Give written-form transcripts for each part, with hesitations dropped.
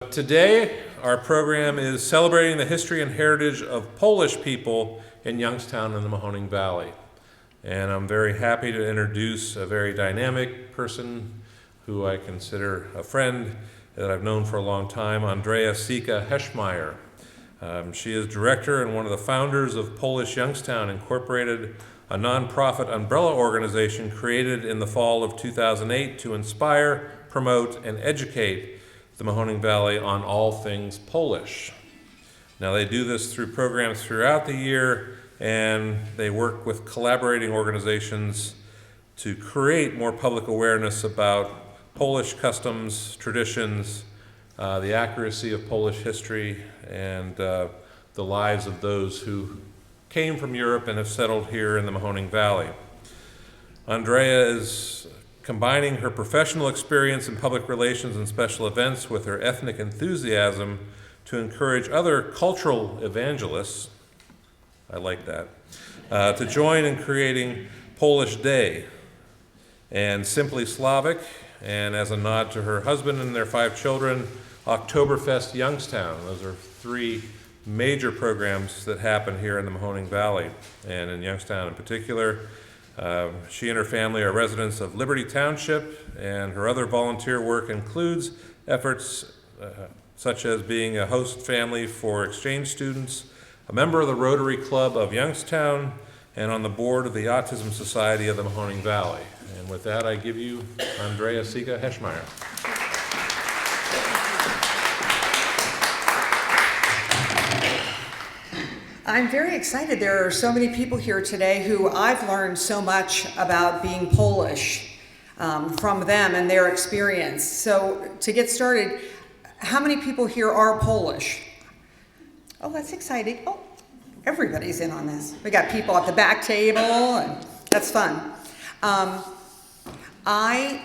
But today, our program is celebrating the history and heritage of Polish people in Youngstown and the Mahoning Valley. And I'm very happy to introduce a very dynamic person who I consider a friend that I've known for a long time, Aundrea Cika Heschmeyer. She is director and one of the founders of Polish Youngstown Incorporated, a nonprofit umbrella organization created in the fall of 2008 to inspire, promote, and educate the Mahoning Valley on all things Polish. Now, they do this through programs throughout the year, and they work with collaborating organizations to create more public awareness about Polish customs, traditions, the accuracy of Polish history, and the lives of those who came from Europe and have settled here in the Mahoning Valley. Aundrea is combining her professional experience in public relations and special events with her ethnic enthusiasm to encourage other cultural evangelists, I like that, to join in creating Polish Day and Simply Slavic, and as a nod to her husband and their 5 children, Oktoberfest Youngstown. Those are 3 major programs that happen here in the Mahoning Valley and in Youngstown in particular. She and her family are residents of Liberty Township, and her other volunteer work includes efforts such as being a host family for exchange students, a member of the Rotary Club of Youngstown, and on the board of the Autism Society of the Mahoning Valley. And with that, I give you Aundrea Cika Heschmeyer. I'm very excited. There are so many people here today who I've learned so much about being Polish from them and their experience. So to get started, how many people here are Polish? Oh, that's exciting. Oh, everybody's in on this. We got people at the back table, and that's fun. I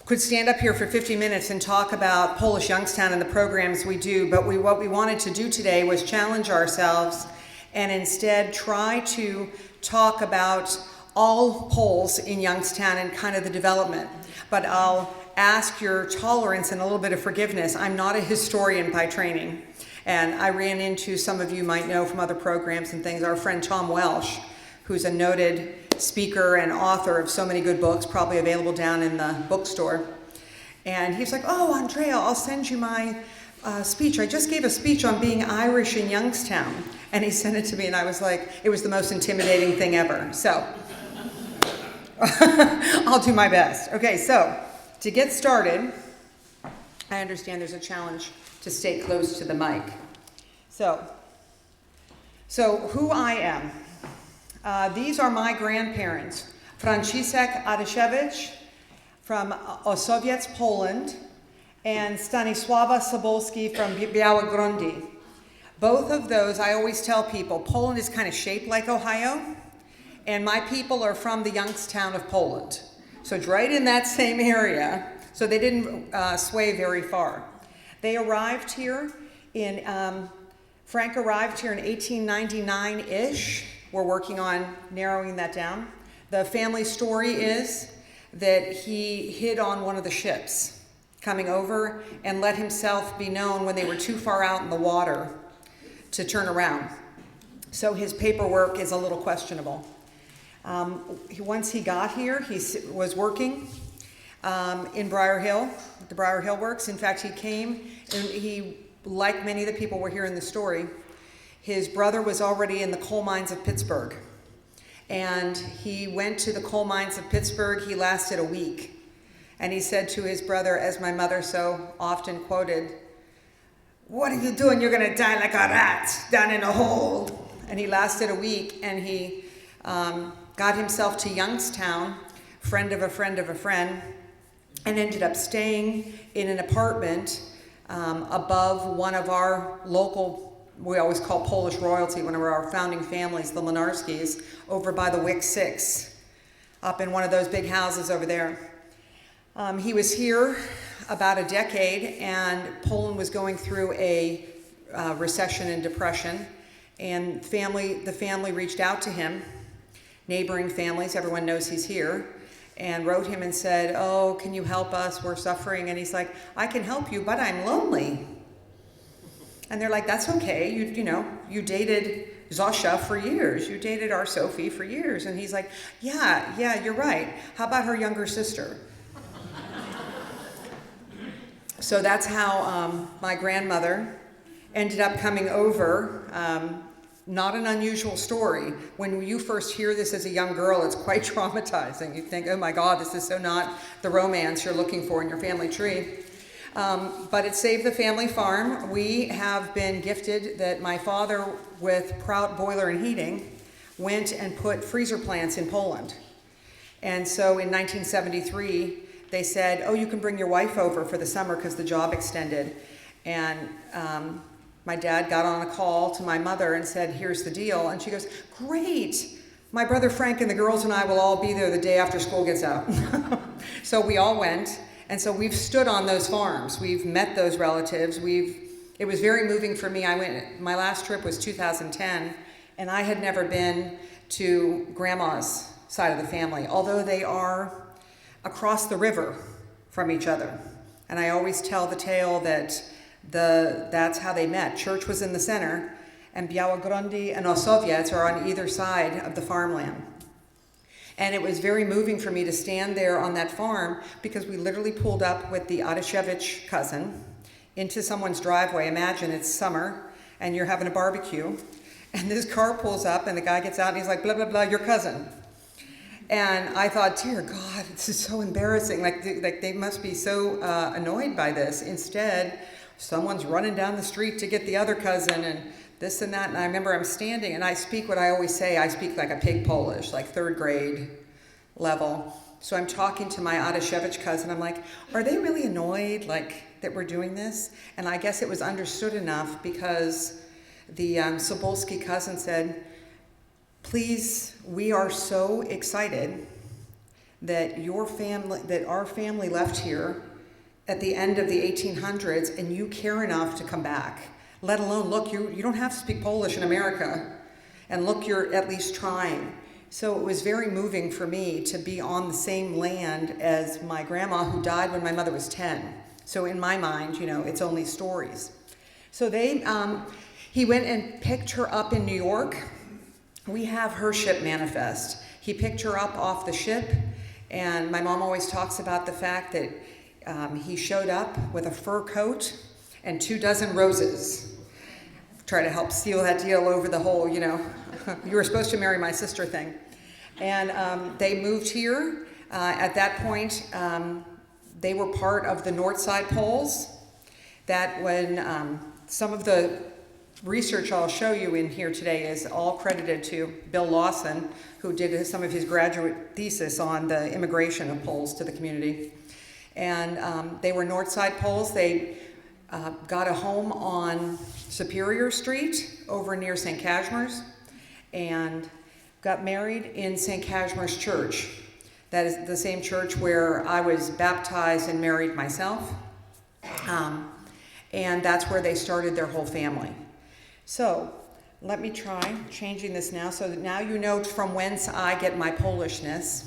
could stand up here for 50 minutes and talk about Polish Youngstown and the programs we do, but what we wanted to do today was challenge ourselves and instead try to talk about all Poles in Youngstown and kind of the development. But I'll ask your tolerance and a little bit of forgiveness. I'm not a historian by training, and I ran into, some of you might know from other programs and things, our friend Tom Welsh, who's a noted speaker and author of so many good books, probably available down in the bookstore. And he's like, oh, Aundrea, I'll send you my speech. I just gave a speech on being Irish in Youngstown. And he sent it to me, and I was like, it was the most intimidating thing ever. So I'll do my best. Okay, so to get started, I understand there's a challenge to stay close to the mic. So who I am. These are my grandparents, Franciszek Adasiewicz from Osowiec, Poland, and Stanisława Sobolski from Białogrondy. Both of those, I always tell people, Poland is kind of shaped like Ohio, and my people are from the Youngstown of Poland. So it's right in that same area, so they didn't sway very far. They arrived here Frank arrived here in 1899-ish. We're working on narrowing that down. The family story is that he hid on one of the ships coming over and let himself be known when they were too far out in the water to turn around. So his paperwork is a little questionable. Once he got here, he was working in Briar Hill, the Briar Hill Works. In fact, he came and he, like many of the people we're hearing the story, his brother was already in the coal mines of Pittsburgh. And he went to the coal mines of Pittsburgh. He lasted a week. And he said to his brother, as my mother so often quoted, "What are you doing? You're going to die like a rat down in a hole." And he lasted a week, and he got himself to Youngstown, friend of a friend of a friend, and ended up staying in an apartment above one of our local, we always call Polish royalty, one of our founding families, the Lenarskis, over by the Wick 6, up in one of those big houses over there. He was here about a decade, and Poland was going through a recession and depression, and the family reached out to him, neighboring families, everyone knows he's here, and wrote him and said, "Oh, can you help us? We're suffering." And he's like, "I can help you, but I'm lonely." And they're like, "That's okay. You dated Zosha for years. You dated our Sophie for years." And he's like, yeah, you're right. How about her younger sister?" So that's how my grandmother ended up coming over. Not an unusual story. When you first hear this as a young girl, it's quite traumatizing. You think, oh my God, this is so not the romance you're looking for in your family tree. But it saved the family farm. We have been gifted that my father, with Prout Boiler and Heating, went and put freezer plants in Poland. And so in 1973, they said, "Oh, you can bring your wife over for the summer because the job extended." And my dad got on a call to my mother and said, "Here's the deal." And she goes, "Great. My brother Frank and the girls and I will all be there the day after school gets out." So we all went. And so we've stood on those farms. We've met those relatives. It was very moving for me. My last trip was 2010, and I had never been to Grandma's side of the family, although they are across the river from each other. And I always tell the tale that that's how they met. Church was in the center, and Białogrondy and Osowiec are on either side of the farmland. And it was very moving for me to stand there on that farm because we literally pulled up with the Adashevich cousin into someone's driveway. Imagine it's summer and you're having a barbecue, and this car pulls up and the guy gets out and he's like, "Blah, blah, blah, your cousin." And I thought, dear God, this is so embarrassing. Like they must be so annoyed by this. Instead, someone's running down the street to get the other cousin and this and that. And I remember I'm standing and I speak what I always say. I speak like a pig Polish, like third grade level. So I'm talking to my Adashevich cousin. I'm like, "Are they really annoyed that we're doing this?" And I guess it was understood enough because the Sobolski cousin said, "Please, we are so excited that our family left here at the end of the 1800s and you care enough to come back. Let alone, look, you don't have to speak Polish in America, and look, you're at least trying." So it was very moving for me to be on the same land as my grandma, who died when my mother was 10. So in my mind, it's only stories. So he went and picked her up in New York. We have her ship manifest. He picked her up off the ship, and my mom always talks about the fact that he showed up with a fur coat and 24 roses. Try to help seal that deal over the whole, you were supposed to marry my sister thing. And they moved here. At that point, they were part of the North Side Poles. That when some of the research I'll show you in here today is all credited to Bill Lawson, who did some of his graduate thesis on the immigration of Poles to the community. And they were North Side Poles. They got a home on Superior Street over near St. Cashmer's and got married in St. Cashmer's Church. That is the same church where I was baptized and married myself. And that's where they started their whole family. So let me try changing this now so that now you know from whence I get my Polishness.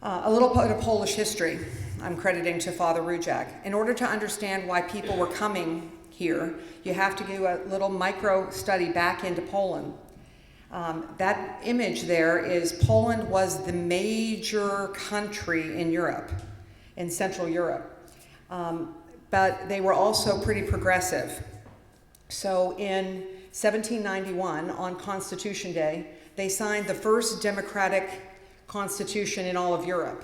A little bit of Polish history I'm crediting to Father Rujak. In order to understand why people were coming here, you have to do a little micro study back into Poland. That image there is Poland was the major country in Europe, in Central Europe. But they were also pretty progressive. So in 1791, on Constitution Day, they signed the first democratic constitution in all of Europe.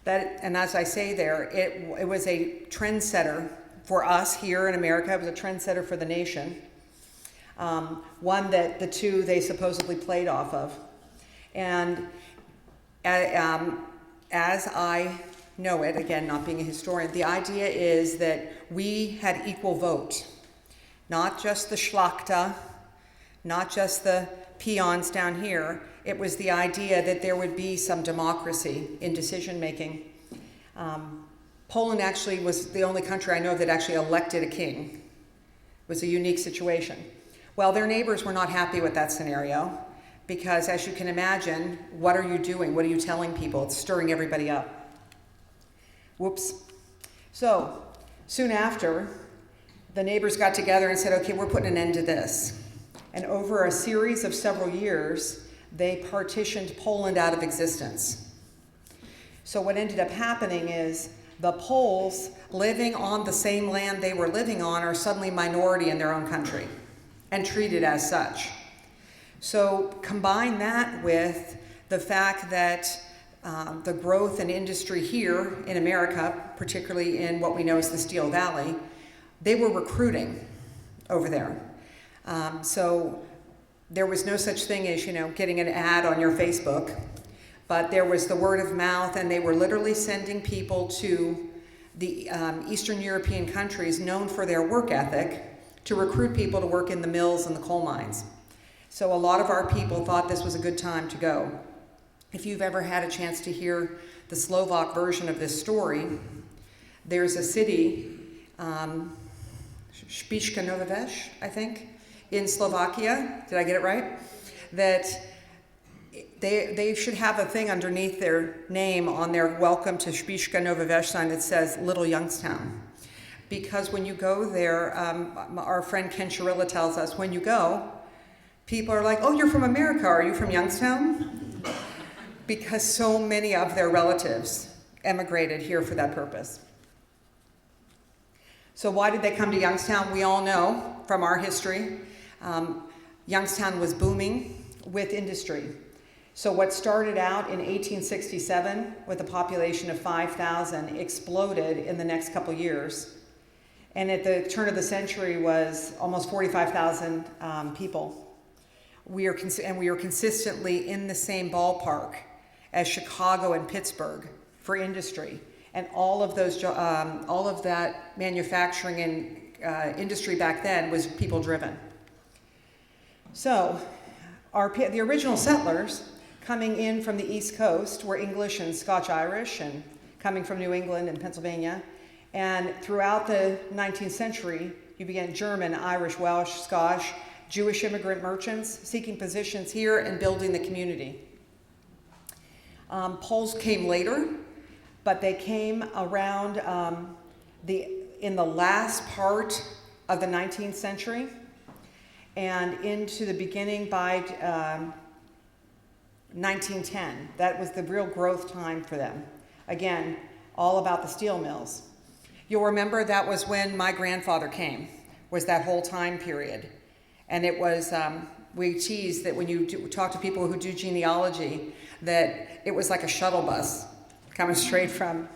And as I say there, it was a trendsetter for us here in America. It was a trendsetter for the nation. One that the two they supposedly played off of. And as I know it, again, not being a historian, the idea is that we had equal vote. Not just the Szlachta, not just the peons down here. It was the idea that there would be some democracy in decision making. Poland actually was the only country I know that actually elected a king. It was a unique situation. Well, their neighbors were not happy with that scenario because as you can imagine, what are you doing? What are you telling people? It's stirring everybody up. Whoops. So soon after, the neighbors got together and said, okay, we're putting an end to this. And over a series of several years, they partitioned Poland out of existence. So what ended up happening is the Poles living on the same land they were living on are suddenly minority in their own country and treated as such. So combine that with the fact that the growth in industry here in America, particularly in what we know as the Steel Valley, they were recruiting over there. So there was no such thing as, getting an ad on your Facebook, but there was the word of mouth, and they were literally sending people to the Eastern European countries known for their work ethic to recruit people to work in the mills and the coal mines. So a lot of our people thought this was a good time to go. If you've ever had a chance to hear the Slovak version of this story, there's a city, Spišská Nová Ves, I think, in Slovakia, did I get it right? That they should have a thing underneath their name on their welcome to Spišská Nová Ves sign that says Little Youngstown. Because when you go there, our friend Ken Chirilla tells us, when you go, people are like, oh, you're from America, are you from Youngstown? Because so many of their relatives emigrated here for that purpose. So why did they come to Youngstown? We all know from our history, Youngstown was booming with industry. So what started out in 1867 with a population of 5,000 exploded in the next couple years. And at the turn of the century was almost 45,000 people. We are consistently in the same ballpark as Chicago and Pittsburgh for industry. And all of that manufacturing and industry back then was people driven. So the original settlers coming in from the East Coast were English and Scotch-Irish, and coming from New England and Pennsylvania. And throughout the 19th century, you began German, Irish, Welsh, Scotch, Jewish immigrant merchants seeking positions here and building the community. Poles came later, but they came around in the last part of the 19th century and into the beginning by 1910. That was the real growth time for them. Again, all about the steel mills. You'll remember that was when my grandfather came, was that whole time period. And it was, we tease that when you talk to people who do genealogy, that it was like a shuttle bus coming straight from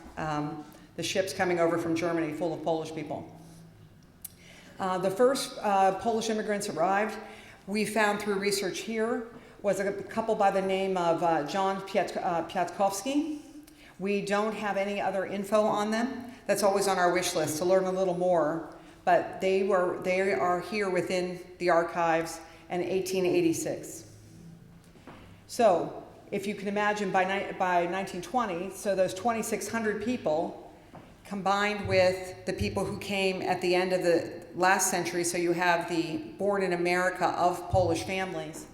the ships coming over from Germany full of Polish people. The first Polish immigrants arrived, we found through research here, was a couple by the name of John Piatkowski. We don't have any other info on them. That's always on our wish list to learn a little more. But they are here within the archives in 1886. So if you can imagine by 1920, so those 2,600 people combined with the people who came at the end of the last century, so you have the born in America of Polish families,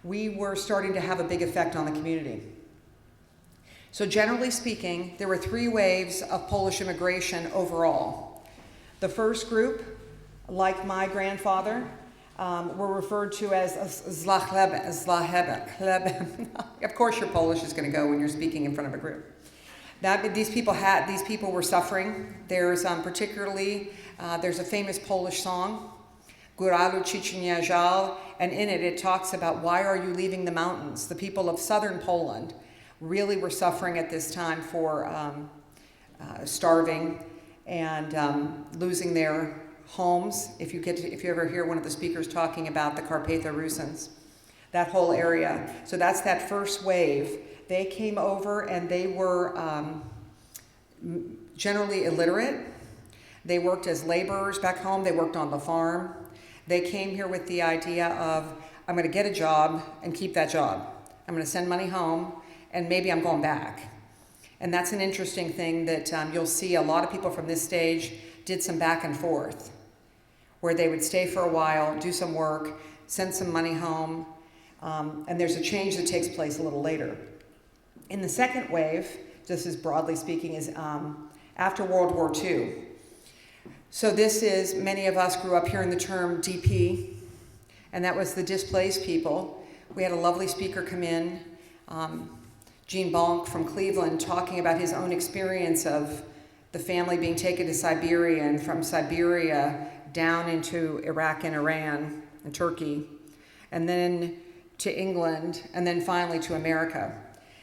we were starting to have a big effect on the community. So generally speaking, there were 3 waves of Polish immigration overall. The first group, like my grandfather, were referred to as Zlachleben. Of course your Polish is going to go when you're speaking in front of a group. These people were suffering. There's particularly, there's a famous Polish song, Góralu Ciczenia Żal, and in it talks about why are you leaving the mountains? The people of southern Poland really were suffering at this time for starving and losing their homes. If you ever hear one of the speakers talking about the Carpatho-Rusins, that whole area. So that's that first wave. They came over and they were generally illiterate. They worked as laborers back home. They worked on the farm. They came here with the idea of, I'm going to get a job and keep that job. I'm going to send money home and maybe I'm going back. And that's an interesting thing that you'll see a lot of people from this stage did some back and forth, where they would stay for a while, do some work, send some money home. And there's a change that takes place a little later. In the second wave, just as broadly speaking, is after World War II. So this is, many of us grew up hearing the term DP, and that was the displaced people. We had a lovely speaker come in, Gene Bonk from Cleveland, talking about his own experience of the family being taken to Siberia, and from Siberia down into Iraq and Iran and Turkey, and then to England, and then finally to America.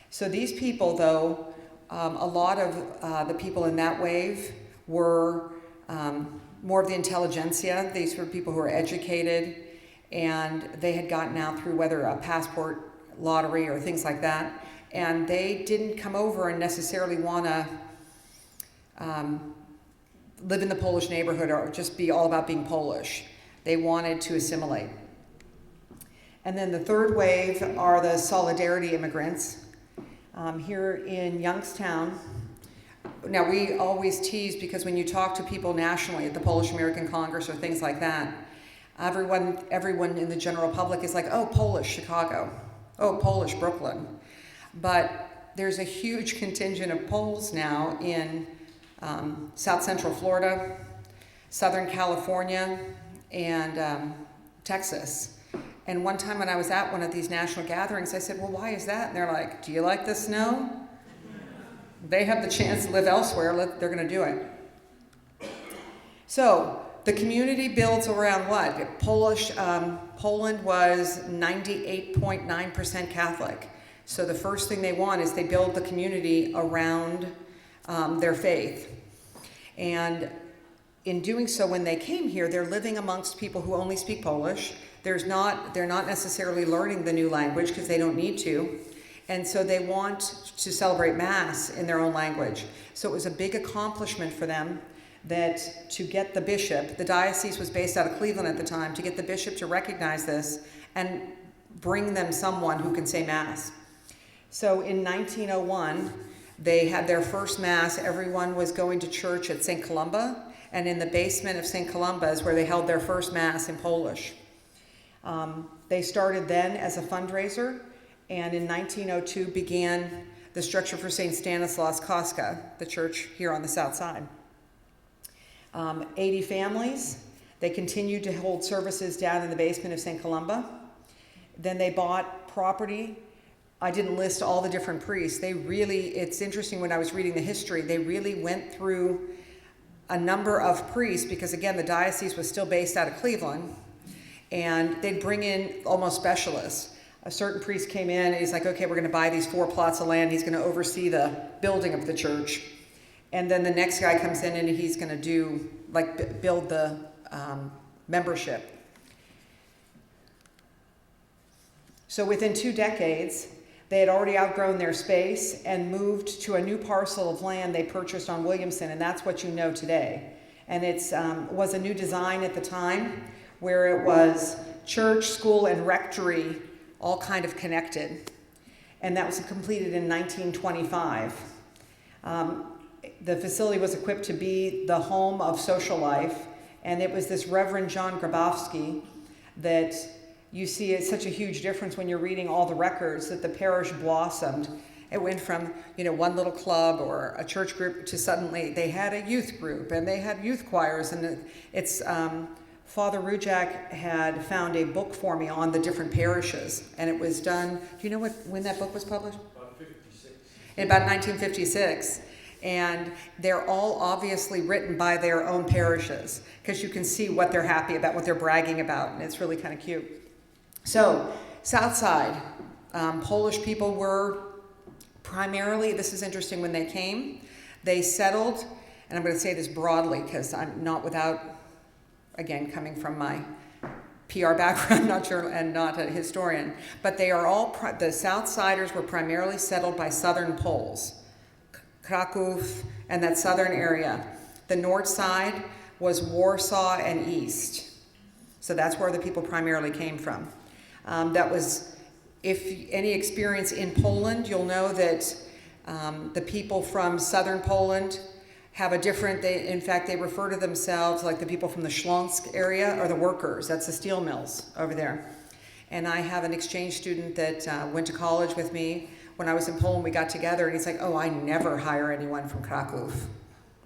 So these people, though, a lot of the people in that wave were more of the intelligentsia. These were people who were educated, and they had gotten out through whether a passport lottery or things like that, and they didn't come over and necessarily want to live in the Polish neighborhood or just be all about being Polish. They wanted to assimilate. And then the third wave are the solidarity immigrants. Here in Youngstown, now we always tease because when you talk to people nationally at the Polish American Congress or things like that, everyone in the general public is like, oh, Polish Chicago, oh, Polish Brooklyn. But there's a huge contingent of Poles now in South Central Florida, Southern California, and Texas. And one time when I was at one of these national gatherings, I said, well, why is that? And they're like, do you like the snow? They have the chance to live elsewhere, they're gonna do it. So the community builds around what? Poland was 98.9% Catholic. So the first thing they want is they build the community around their faith. And in doing so, when they came here, they're living amongst people who only speak Polish. They're not necessarily learning the new language because they don't need to. And so they want to celebrate Mass in their own language. So it was a big accomplishment for them that to get the bishop, the diocese was based out of Cleveland at the time, to get the bishop to recognize this and bring them someone who can say Mass. So in 1901, they had their first Mass. Everyone was going to church at St. Columba, and in the basement of St. Columba is where they held their first Mass in Polish. They started then as a fundraiser, and in 1902 began the structure for St. Stanislaus Kostka, the church here on the south side. 80 families. They continued to hold services down in the basement of St. Columba. Then they bought property. I didn't list all the different priests. It's interesting when I was reading the history, they really went through a number of priests because, again, the diocese was still based out of Cleveland, and they'd bring in almost specialists. A certain priest came in and he's like, okay, we're going to buy these 4 plots of land. He's going to oversee the building of the church. And then the next guy comes in and he's going to build the membership. So within 2 decades, they had already outgrown their space and moved to a new parcel of land they purchased on Williamson, and that's what you know today. And it was a new design at the time where it was church, school, and rectory all kind of connected. And that was completed in 1925. The facility was equipped to be the home of social life, and it was this Reverend John Grabowski that you see it's such a huge difference when you're reading all the records that the parish blossomed. It went from, one little club or a church group to suddenly they had a youth group and they had youth choirs, and it's Father Rujak had found a book for me on the different parishes, and it was done, do you know when that book was published? About 56. In about 1956. And they're all obviously written by their own parishes because you can see what they're happy about, what they're bragging about, and it's really kind of cute. So, South Side, Polish people were primarily, this is interesting, when they came, they settled, and I'm going to say this broadly because I'm not without, again, coming from my PR background, not sure, and not a historian, but they are all, the South Siders were primarily settled by Southern Poles. Kraków and that southern area. The north side was Warsaw and east. So that's where the people primarily came from. That was, if any experience in Poland, you'll know that the people from southern Poland have a different, in fact, they refer to themselves like the people from the Śląsk area are the workers. That's the steel mills over there. And I have an exchange student that went to college with me. When I was in Poland, we got together, and he's like, oh, I never hire anyone from Krakow.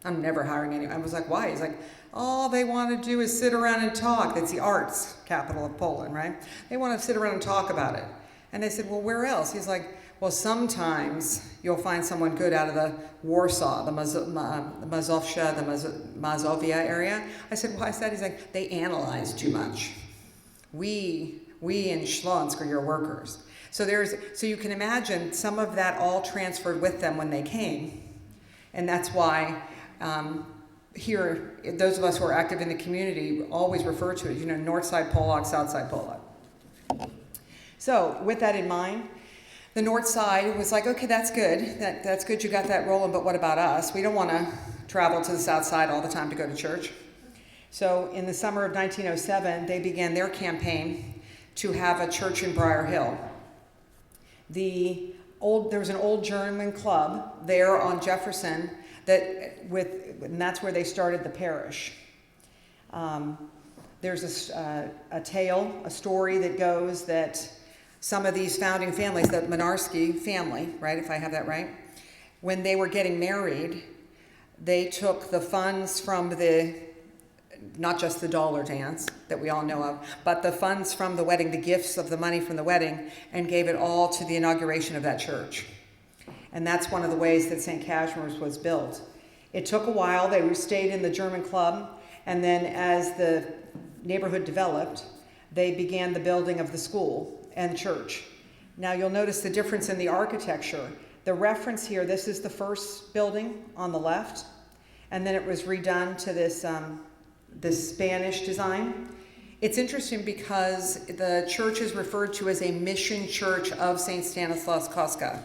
I'm never hiring anyone. I was like, why? He's like, all they want to do is sit around and talk. It's the arts capital of Poland, right? They want to sit around and talk about it. And I said, well, where else? He's like, well, sometimes you'll find someone good out of the Warsaw, the Mazovsha, the Mazovia area. I said, why is that? He's like, they analyze too much. We in Śląsk are your workers. So you can imagine some of that all transferred with them when they came. And that's why here, those of us who are active in the community always refer to it, North Side Polak, South Side Polak. So with that in mind, the North Side was like, okay, that's good. That's good you got that rolling, but what about us? We don't want to travel to the South Side all the time to go to church. So in the summer of 1907, they began their campaign to have a church in Briar Hill. There was an old German club there on Jefferson and that's where they started the parish. There's a story that goes that some of these founding families, the Minarski family, right, if I have that right, when they were getting married, they took the funds from not just the dollar dance that we all know of, but the funds from the wedding, the gifts of the money from the wedding, and gave it all to the inauguration of that church. And that's one of the ways that St. Cashmere's was built. It took a while. They stayed in the German club, and then as the neighborhood developed, they began the building of the school and church. Now you'll notice the difference in the architecture. The reference here, this is the first building on the left, and then it was redone to this Spanish design. It's interesting because the church is referred to as a mission church of St. Stanislaus Kostka,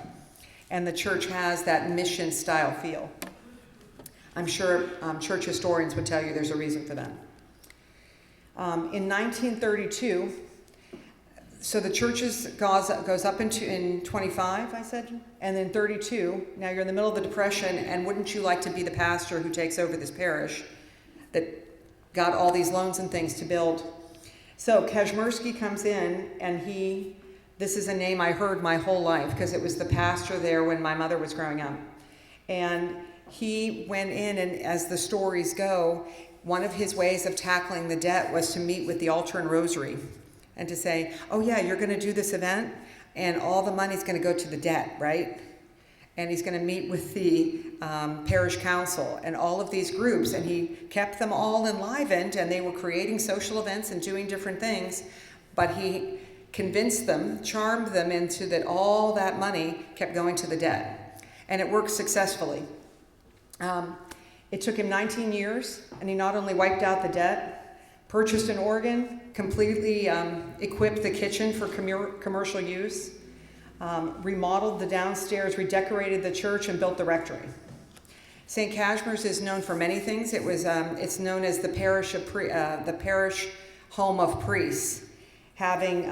and the church has that mission style feel. I'm sure church historians would tell you there's a reason for that. In 1932, so the church goes up in 25, I said, and then 32. Now you're in the middle of the Depression, and wouldn't you like to be the pastor who takes over this parish that got all these loans and things to build? So Kazimierski comes in, and this is a name I heard my whole life because it was the pastor there when my mother was growing up. And he went in, and as the stories go, one of his ways of tackling the debt was to meet with the altar and rosary and to say, oh yeah, you're going to do this event and all the money's going to go to the debt, right? And he's going to meet with the parish council and all of these groups, and he kept them all enlivened, and they were creating social events and doing different things, but he convinced them, charmed them into that all that money kept going to the debt. And it worked successfully. It took him 19 years, and he not only wiped out the debt, purchased an organ, completely equipped the kitchen for commercial use, remodeled the downstairs, redecorated the church, and built the rectory. St. Cashmere's is known for many things. It's known as the parish home of priests, having,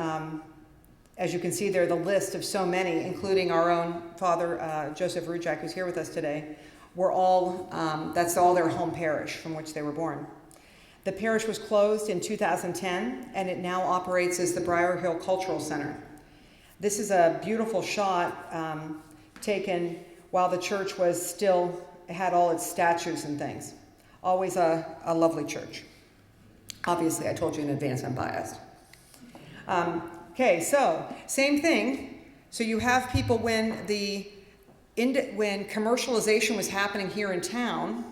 as you can see there, the list of so many, including our own Father Joseph Rujak, who's here with us today, that's all their home parish from which they were born. The parish was closed in 2010, and it now operates as the Briar Hill Cultural Center. This is a beautiful shot taken while the church had all its statues and things. Always a lovely church. Obviously, I told you in advance I'm biased. Okay, so same thing. So you have people when commercialization was happening here in town,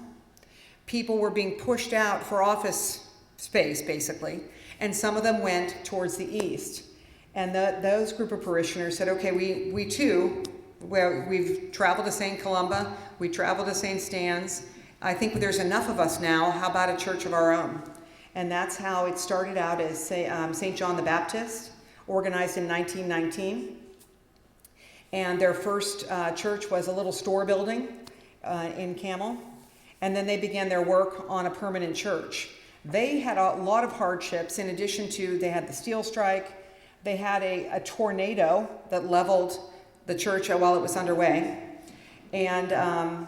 people were being pushed out for office space, basically, and some of them went towards the east. And those group of parishioners said, okay, we too, we've traveled to St. Columba, we traveled to St. Stan's. I think there's enough of us now. How about a church of our own? And that's how it started out as St. John the Baptist, organized in 1919. And their first church was a little store building in Camel. And then they began their work on a permanent church. They had a lot of hardships. In addition to, they had the steel strike. They had a tornado that leveled the church while it was underway. And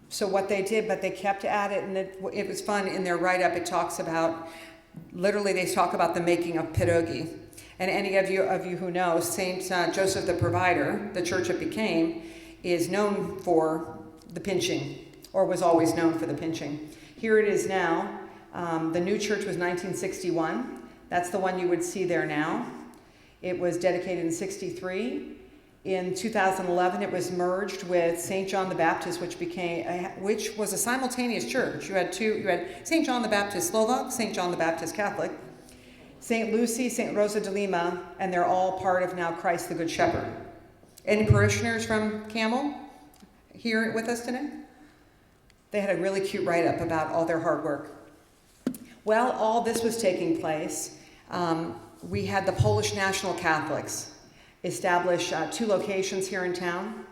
so what they did, but they kept at it, and it was fun. In their write-up, it talks about, literally they talk about the making of pierogi. And any of you who know, St. Joseph the Provider, the church it became, is known for the pinching, or was always known for the pinching. Here it is now. The new church was 1961. That's the one you would see there now. It was dedicated in 63. In 2011, it was merged with St. John the Baptist, which was a simultaneous church. You had St. John the Baptist Slovak, St. John the Baptist Catholic, St. Lucy, St. Rosa de Lima, and they're all part of now Christ the Good Shepherd. Any parishioners from Camel here with us today? They had a really cute write-up about all their hard work. Well, all this was taking place. We had the Polish National Catholics establish 2 locations here in town.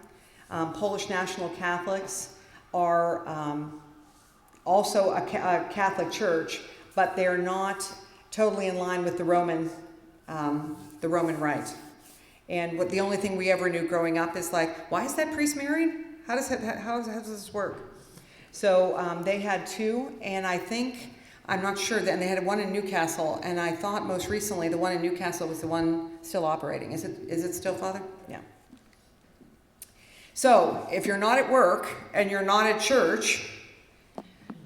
Polish National Catholics are also a Catholic church, but they're not totally in line with the Roman rite. And the only thing we ever knew growing up is like, why is that priest married? How does this work? So they had 2, and I'm not sure, and they had one in Newcastle, and I thought most recently the one in Newcastle was the one still operating. Is it still, Father? Yeah. So if you're not at work and you're not at church,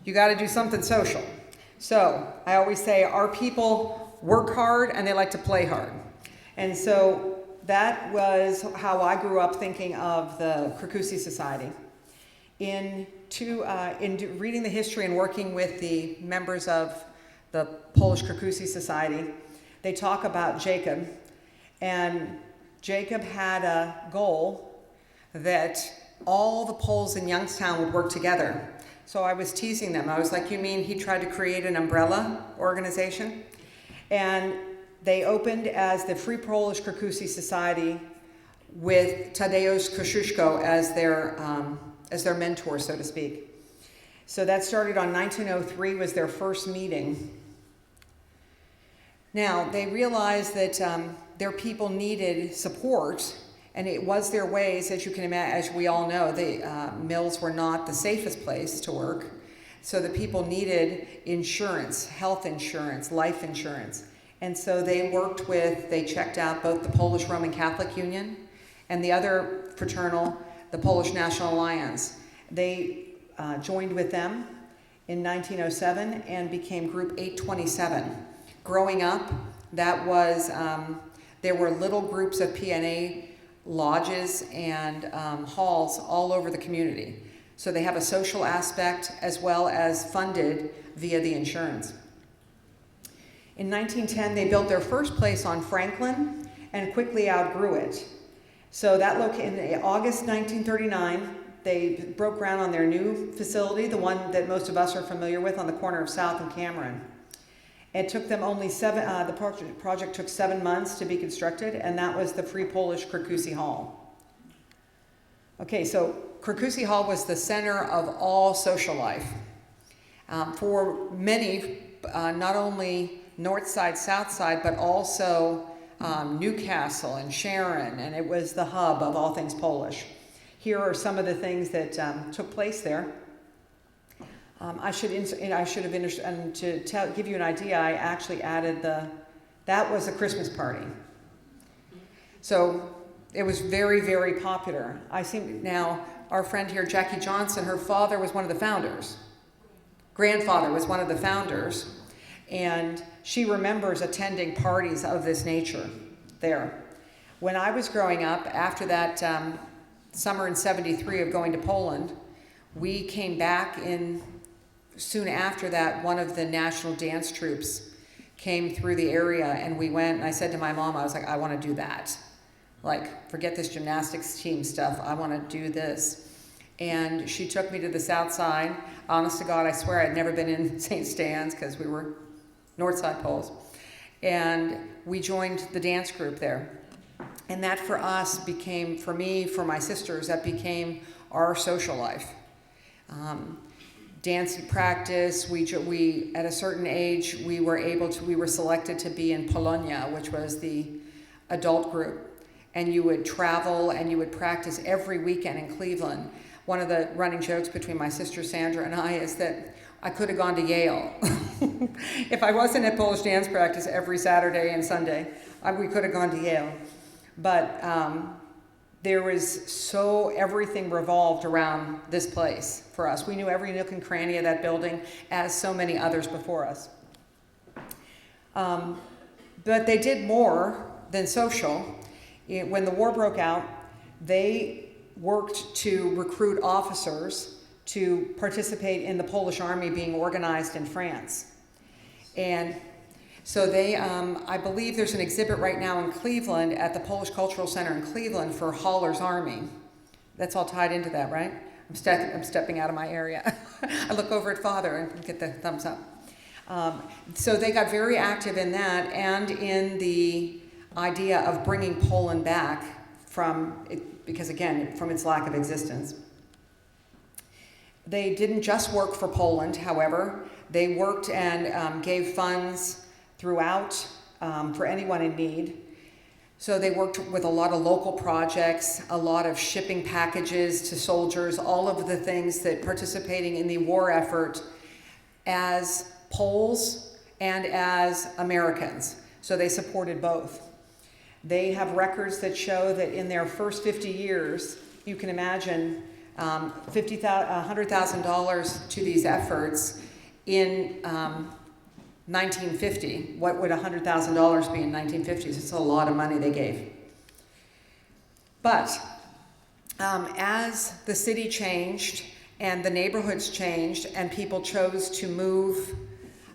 you got to do something social. So I always say our people work hard and they like to play hard. And so that was how I grew up thinking of the Krakusi Society. In reading the history and working with the members of the Polish Krakusi Society, they talk about Jacob, and Jacob had a goal that all the Poles in Youngstown would work together. So I was teasing them. I was like, you mean he tried to create an umbrella organization? And they opened as the Free Polish Krakusi Society with Tadeusz Kosciuszko as their mentor, so to speak. So that started on 1903, was their first meeting. Now, they realized that their people needed support, and it was their ways, as you can imagine, as we all know, the mills were not the safest place to work. So the people needed insurance, health insurance, life insurance. And so they checked out both the Polish Roman Catholic Union and the other fraternal, the Polish National Alliance. They joined with them in 1907 and became Group 827. Growing up, that was, there were little groups of PNA lodges and halls all over the community. So they have a social aspect as well as funded via the insurance. In 1910, they built their first place on Franklin and quickly outgrew it. So in August 1939, they broke ground on their new facility, the one that most of us are familiar with on the corner of South and Cameron. It took them the project took 7 months to be constructed, and that was the Free Polish Krakusi Hall. Okay, so Krakusi Hall was the center of all social life. For many, not only North Side, South Side, but also Newcastle and Sharon, and it was the hub of all things Polish. Here are some of the things that took place there. Give you an idea, I actually added that was a Christmas party. So it was very, very popular. Now, our friend here, Jackie Johnson, her father was one of the founders. Grandfather was one of the founders. And she remembers attending parties of this nature there. When I was growing up, after that summer in '73 of going to Poland, we came back soon after that, one of the national dance troupes came through the area, and we went, and I said to my mom, I was like, I want to do that. Like, forget this gymnastics team stuff, I want to do this. And she took me to the South Side. Honest to God, I swear I'd never been in St. Stan's because we were North Side Poles. And we joined the dance group there. And that for us became, for me, for my sisters, that became our social life. Dance practice, we at a certain age, we were selected to be in Polonia, which was the adult group. And you would travel and you would practice every weekend in Cleveland. One of the running jokes between my sister Sandra and I is that I could have gone to Yale. If I wasn't at Polish dance practice every Saturday and Sunday, We could have gone to Yale. But there was everything revolved around this place for us. We knew every nook and cranny of that building, as so many others before us. But they did more than social. When the war broke out, they worked to recruit officers to participate in the Polish army being organized in France. And so they, I believe there's an exhibit right now in Cleveland at the Polish Cultural Center in Cleveland for Haller's Army. That's all tied into that, right? I'm stepping out of my area. I look over at Father and get the thumbs up. So they got very active in that and in the idea of bringing Poland back from it, because again, from its lack of existence. They didn't just work for Poland, however. They worked and gave funds throughout for anyone in need. So they worked with a lot of local projects, a lot of shipping packages to soldiers, all of the things that participating in the war effort as Poles and as Americans. So they supported both. They have records that show that in their first 50 years, you can imagine $100,000 to these efforts in 1950. What would $100,000 be in 1950s? It's a lot of money they gave. But as the city changed and the neighborhoods changed and people chose to move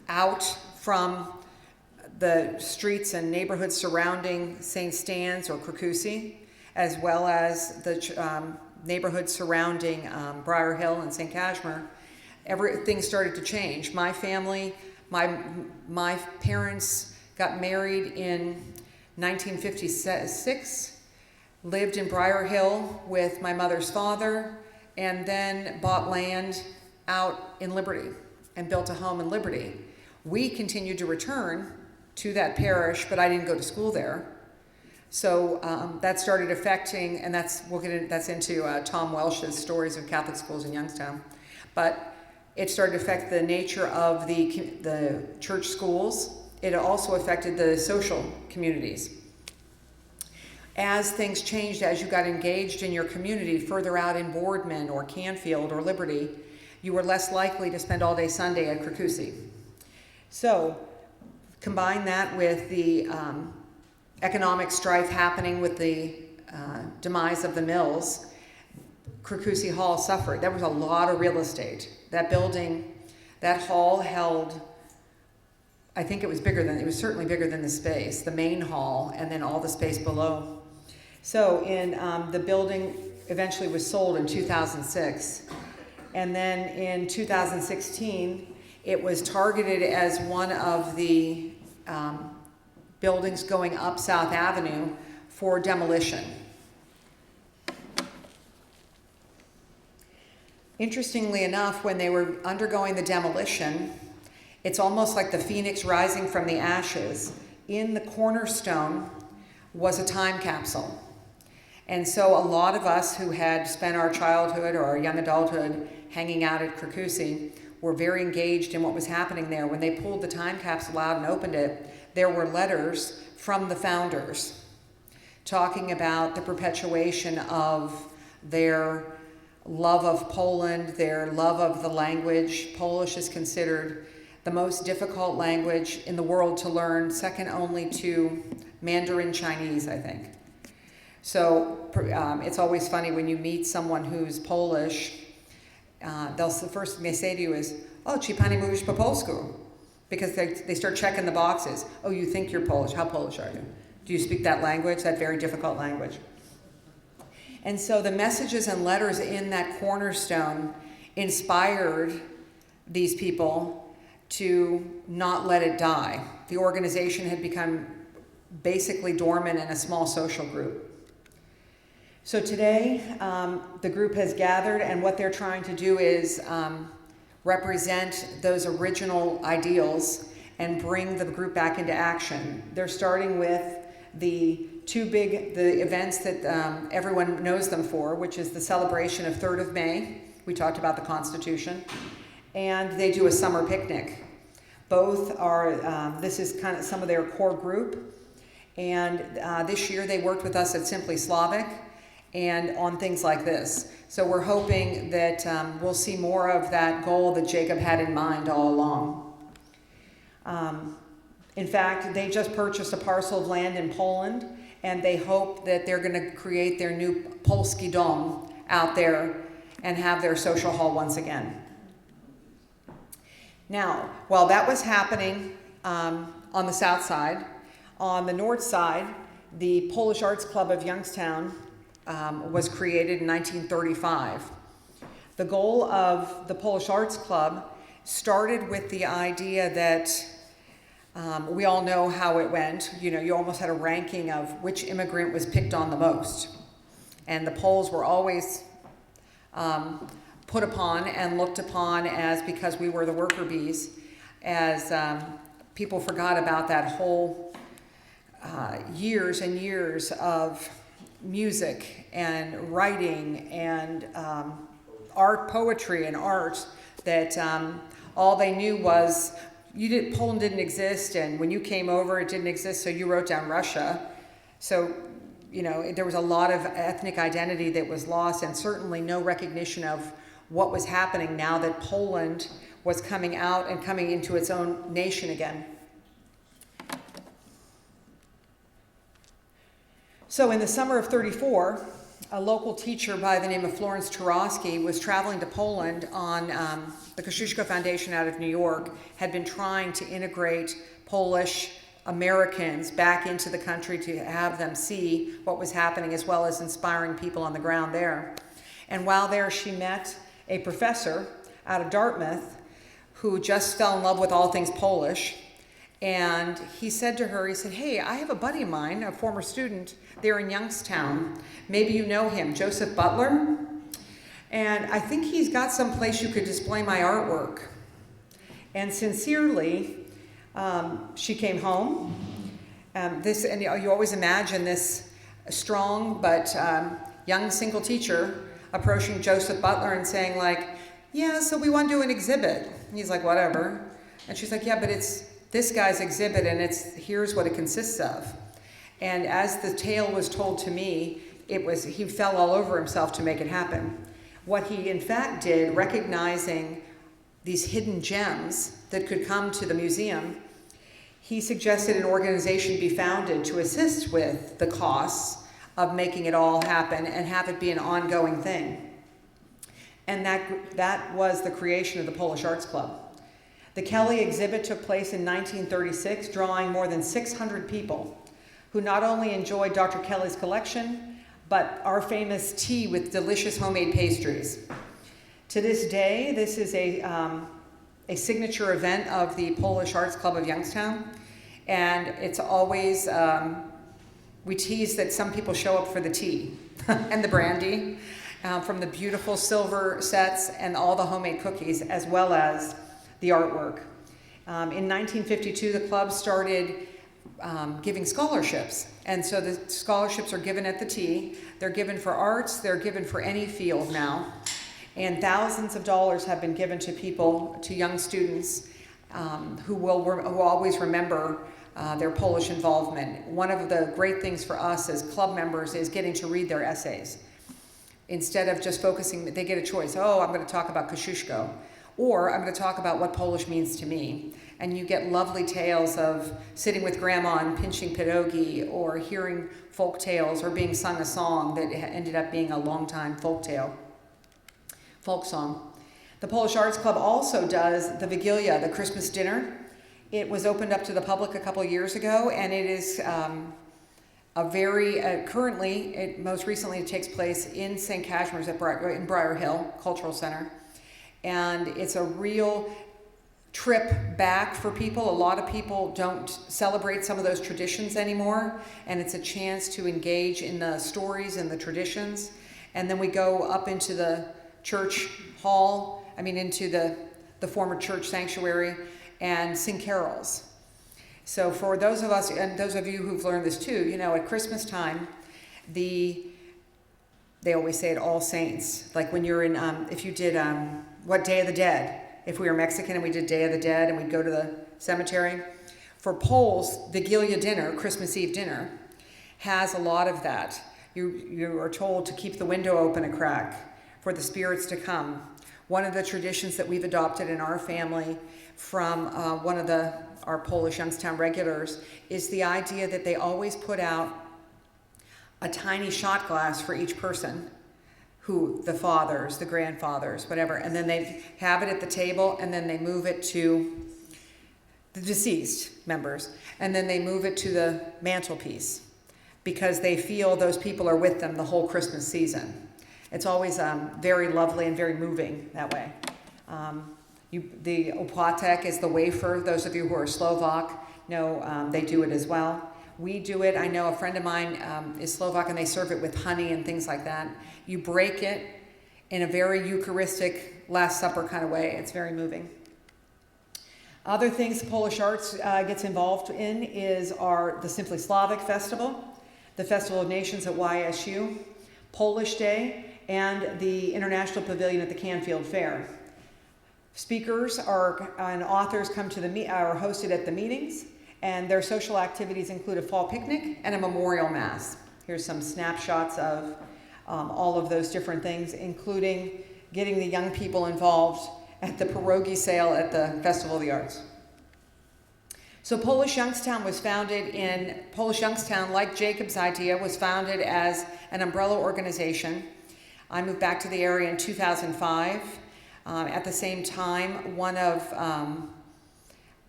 out from the streets and neighborhoods surrounding St. Stan's or Krakousy, as well as the neighborhoods surrounding Briar Hill and St. Kazimierz, everything started to change. My family, my parents got married in 1956, lived in Briar Hill with my mother's father, and then bought land out in Liberty and built a home in Liberty. We continued to return to that parish, but I didn't go to school there. So that started affecting, and that's into Tom Welsh's Stories of Catholic Schools in Youngstown. But it started to affect the nature of the church schools. It also affected the social communities. As things changed, as you got engaged in your community further out in Boardman or Canfield or Liberty, you were less likely to spend all day Sunday at Krakousy. So combine that with the economic strife happening with the demise of the mills, Krakousy Hall suffered. There was a lot of real estate. That building, that hall held, I think it was certainly bigger than the space, the main hall, and then all the space below. So the building eventually was sold in 2006. And then in 2016, it was targeted as one of the buildings going up South Avenue for demolition. Interestingly enough, when they were undergoing the demolition, it's almost like the phoenix rising from the ashes. In the cornerstone was a time capsule. And so a lot of us who had spent our childhood or our young adulthood hanging out at Krakousy were very engaged in what was happening there. When they pulled the time capsule out and opened it, there were letters from the founders talking about the perpetuation of their love of Poland, their love of the language. Polish is considered the most difficult language in the world to learn, second only to Mandarin Chinese, I think. So it's always funny when you meet someone who's Polish, the first thing they say to you is, "Oh, czy pani mówisz po polsku?" Because they start checking the boxes. "Oh, you think you're Polish. How Polish are you? Do you speak that language, that very difficult language?" And so the messages and letters in that cornerstone inspired these people to not let it die. The organization had become basically dormant in a small social group. So today, the group has gathered, and what they're trying to do is represent those original ideals and bring the group back into action. They're starting with the events that everyone knows them for, which is the celebration of 3rd of May. We talked about the Constitution. And they do a summer picnic. Both are, this is kind of some of their core group. And this year they worked with us at Simply Slavic and on things like this. So we're hoping that we'll see more of that goal that Jacob had in mind all along. In fact, they just purchased a parcel of land in Poland, and they hope that they're going to create their new Polski Dom out there and have their social hall once again. Now, while that was happening on the south side, on the north side, the Polish Arts Club of Youngstown was created in 1935. The goal of the Polish Arts Club started with the idea that we all know how it went. You know, you almost had a ranking of which immigrant was picked on the most. And the Poles were always put upon and looked upon as, because we were the worker bees, as people forgot about that whole years and years of music and writing and art, poetry and art, that all they knew was Poland didn't exist, and when you came over it didn't exist, so you wrote down Russia. So, you know, there was a lot of ethnic identity that was lost, and certainly no recognition of what was happening now that Poland was coming out and coming into its own nation again. So in the summer of '34, a local teacher by the name of Florence Turowski was traveling to Poland on the Czestochowa Foundation out of New York, had been trying to integrate Polish Americans back into the country to have them see what was happening, as well as inspiring people on the ground there. And while there, she met a professor out of Dartmouth who just fell in love with all things Polish. And he said to her, he said, "Hey, I have a buddy of mine, a former student there in Youngstown. Maybe you know him, Joseph Butler. And I think he's got some place you could display my artwork." And sincerely, she came home. And you always imagine this strong but young single teacher approaching Joseph Butler and saying like, "Yeah, so we want to do an exhibit." And he's like, "Whatever." And she's like, "Yeah, but it's this guy's exhibit, and here's what it consists of." And as the tale was told to me, he fell all over himself to make it happen. What he in fact did, recognizing these hidden gems that could come to the museum, he suggested an organization be founded to assist with the costs of making it all happen and have it be an ongoing thing. And that was the creation of the Polish Arts Club. The Kelly exhibit took place in 1936, drawing more than 600 people who not only enjoyed Dr. Kelly's collection, but our famous tea with delicious homemade pastries. To this day, this is a signature event of the Polish Arts Club of Youngstown, and it's always, we tease that some people show up for the tea and the brandy, from the beautiful silver sets and all the homemade cookies, as well as the artwork. In 1952, the club started giving scholarships. And so the scholarships are given at the tea. They're given for arts. They're given for any field now. And thousands of dollars have been given to people, to young students who always remember their Polish involvement. One of the great things for us as club members is getting to read their essays. Instead of just focusing, they get a choice. Oh, I'm going to talk about Kosciuszko. Or I'm going to talk about what Polish means to me. And you get lovely tales of sitting with grandma and pinching pierogi, or hearing folk tales, or being sung a song that ended up being a long-time folk song. The Polish Arts Club also does the Vigilia, the Christmas dinner. It was opened up to the public a couple of years ago, and it is currently, most recently it takes place in St. Cashmere's in Briar Hill Cultural Center. And it's a real trip back for people. A lot of people don't celebrate some of those traditions anymore, and it's a chance to engage in the stories and the traditions. And then we go up into the church hall, into the former church sanctuary, and sing carols. So for those of us, and those of you who've learned this too, at Christmas time, they always say it All Saints. Like when you're in, if you did, what Day of the Dead? If we were Mexican and we did Day of the Dead and we'd go to the cemetery. For Poles, Vigilia dinner, Christmas Eve dinner, has a lot of that. You are told to keep the window open a crack for the spirits to come. One of the traditions that we've adopted in our family from one of our Polish Youngstown regulars is the idea that they always put out a tiny shot glass for each person, the fathers, the grandfathers, whatever, and then they have it at the table, and then they move it to the deceased members, and then they move it to the mantelpiece because they feel those people are with them the whole Christmas season. It's always very lovely and very moving that way. The opłatek is the wafer. Those of you who are Slovak know they do it as well. We do it. I know a friend of mine is Slovak, and they serve it with honey and things like that. You break it in a very Eucharistic Last Supper kind of way. It's very moving. Other things Polish Arts gets involved in is the Simply Slavic Festival, the Festival of Nations at YSU, Polish Day, and the International Pavilion at the Canfield Fair. Speakers and authors are hosted at the meetings, and their social activities include a fall picnic and a memorial mass. Here's some snapshots of all of those different things, including getting the young people involved at the pierogi sale at the Festival of the Arts. So Polish Youngstown, like Jacob's idea, was founded as an umbrella organization. I moved back to the area in 2005. At the same time,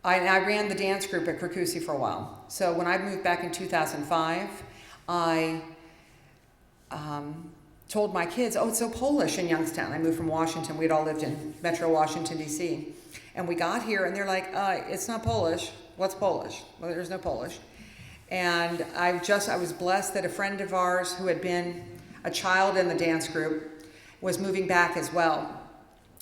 I ran the dance group at Krakusi for a while. So when I moved back in 2005, I told my kids, oh, it's so Polish in Youngstown. I moved from Washington. We'd all lived in Metro Washington, D.C. And we got here, and they're like, it's not Polish. What's Polish? Well, there's no Polish. And I was blessed that a friend of ours who had been a child in the dance group was moving back as well.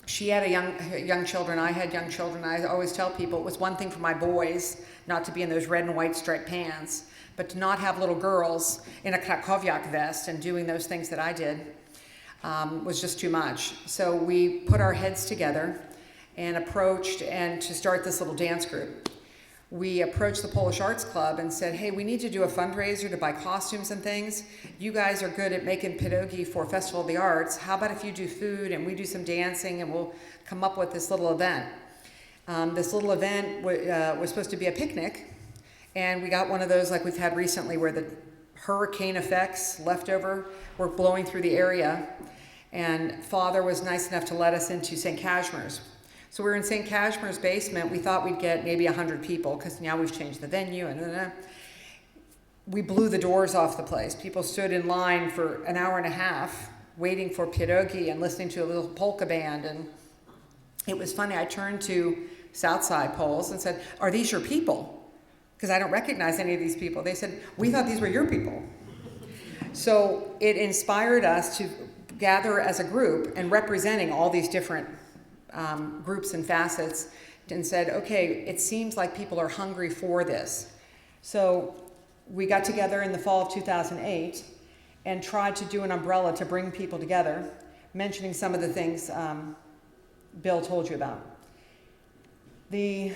She had young children. I had young children. I always tell people it was one thing for my boys not to be in those red and white striped pants, but to not have little girls in a Krakowiak vest and doing those things that I did was just too much. So we put our heads together and to start this little dance group. We approached the Polish Arts Club and said, hey, we need to do a fundraiser to buy costumes and things. You guys are good at making pierogi for Festival of the Arts. How about if you do food and we do some dancing and we'll come up with this little event? This little event was supposed to be a picnic, and we got one of those like we've had recently where the hurricane effects leftover were blowing through the area, and Father was nice enough to let us into St. Cashmere's. So we were in St. Cashmere's basement. We thought we'd get maybe 100 people because now we've changed the venue. And we blew the doors off the place. People stood in line for an hour and a half waiting for pierogi and listening to a little polka band. And it was funny. I turned to Southside Poles and said, are these your people? Because I don't recognize any of these people. They said, we thought these were your people. So it inspired us to gather as a group and representing all these different groups and facets, and said, okay, it seems like people are hungry for this. So we got together in the fall of 2008 and tried to do an umbrella to bring people together, mentioning some of the things Bill told you about. The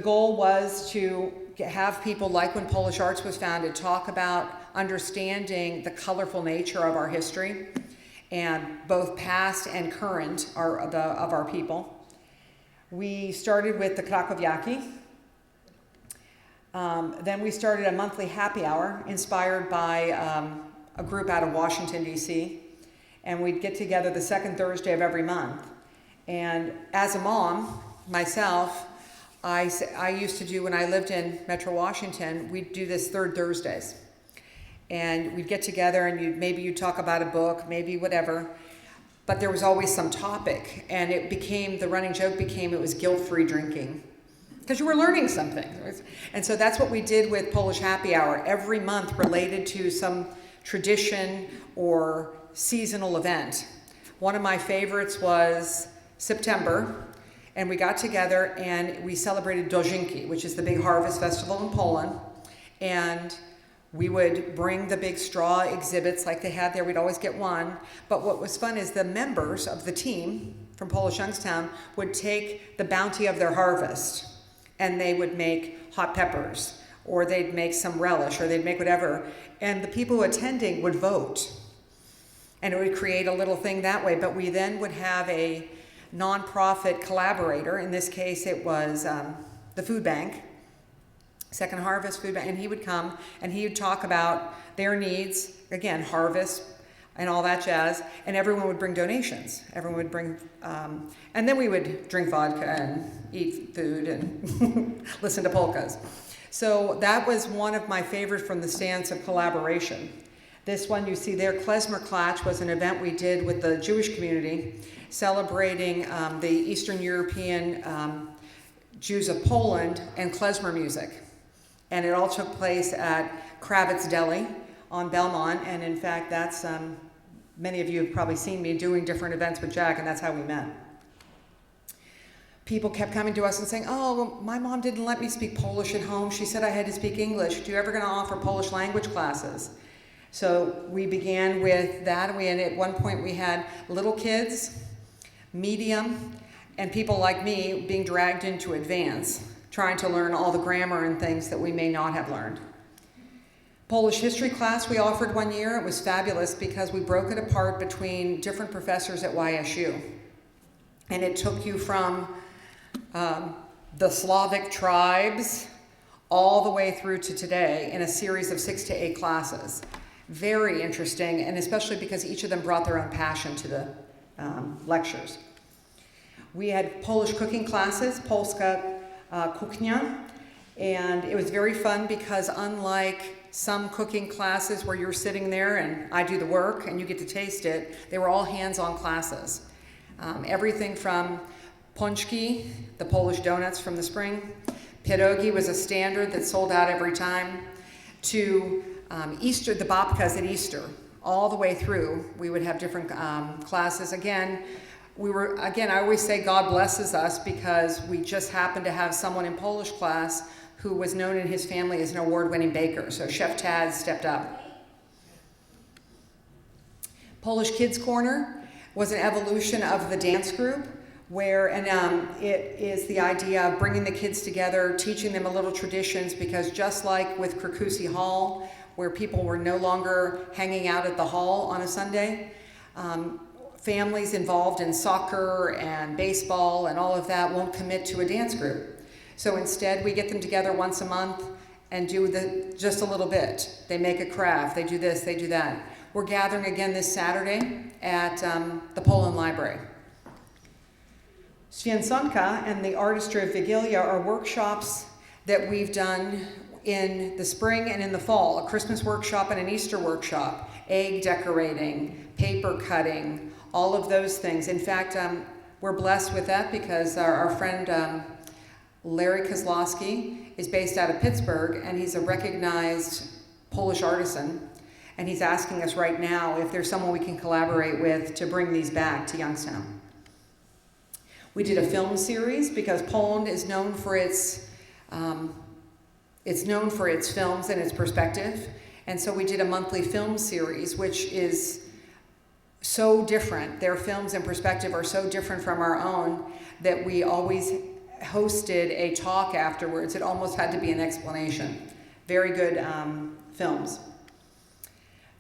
goal was to have people, like when Polish Arts was founded, talk about understanding the colorful nature of our history, and both past and current of our people. We started with the Krakowiaki. Then we started a monthly happy hour inspired by a group out of Washington, D.C. And we'd get together the second Thursday of every month. And as a mom, myself, I used to do, when I lived in Metro Washington, we'd do this third Thursdays. And we'd get together and maybe you'd talk about a book, maybe whatever, but there was always some topic, and the running joke became it was guilt-free drinking, because you were learning something. And so that's what we did with Polish Happy Hour, every month related to some tradition or seasonal event. One of my favorites was September, and we got together and we celebrated Dożynki, which is the big harvest festival in Poland, and we would bring the big straw exhibits like they had there. We'd always get one. But what was fun is the members of the team from Polish Youngstown would take the bounty of their harvest, and they would make hot peppers, or they'd make some relish, or they'd make whatever. And the people attending would vote. And it would create a little thing that way. But we then would have a nonprofit collaborator. In this case, it was the food bank, Second Harvest Food Bank. And he would come and he would talk about their needs, again, harvest and all that jazz. And everyone would bring donations. Everyone would bring, and then we would drink vodka and eat food and listen to polkas. So that was one of my favorites from the stance of collaboration. This one you see there, Klezmer Klatsch, was an event we did with the Jewish community celebrating the Eastern European Jews of Poland and klezmer music. And it all took place at Kravitz Deli on Belmont. And in fact, that's, many of you have probably seen me doing different events with Jack, and that's how we met. People kept coming to us and saying, oh, my mom didn't let me speak Polish at home. She said I had to speak English. Do you ever going to offer Polish language classes? So we began with that, and at one point we had little kids, medium, and people like me being dragged into advance, trying to learn all the grammar and things that we may not have learned. Polish history class we offered one year. It was fabulous because we broke it apart between different professors at YSU. And it took you from the Slavic tribes all the way through to today in a series of 6 to 8 classes. Very interesting, and especially because each of them brought their own passion to the lectures. We had Polish cooking classes, Polska Kuchnia, and it was very fun because unlike some cooking classes where you're sitting there and I do the work and you get to taste it, they were all hands-on classes. Everything from pączki, the Polish donuts from the spring, pierogi was a standard that sold out every time, to Easter, the babkas at Easter, all the way through. We would have different classes. Again, I always say God blesses us because we just happened to have someone in Polish class who was known in his family as an award-winning baker. So Chef Tad stepped up. Polish Kids Corner was an evolution of the dance group where, and it is the idea of bringing the kids together, teaching them a little traditions, because just like with Czestochowa Hall, where people were no longer hanging out at the hall on a Sunday, families involved in soccer and baseball and all of that won't commit to a dance group. So instead, we get them together once a month and do just a little bit. They make a craft, they do this, they do that. We're gathering again this Saturday at the Poland Library. Święconka and the Artistry of Vigilia are workshops that we've done in the spring and in the fall, a Christmas workshop and an Easter workshop, egg decorating, paper cutting, all of those things. In fact, we're blessed with that because our friend Larry Kozlowski is based out of Pittsburgh, and he's a recognized Polish artisan, and he's asking us right now if there's someone we can collaborate with to bring these back to Youngstown. We did a film series because Poland is known for its films and its perspective. And so we did a monthly film series, which is so different. Their films and perspective are so different from our own that we always hosted a talk afterwards. It almost had to be an explanation. Very good films.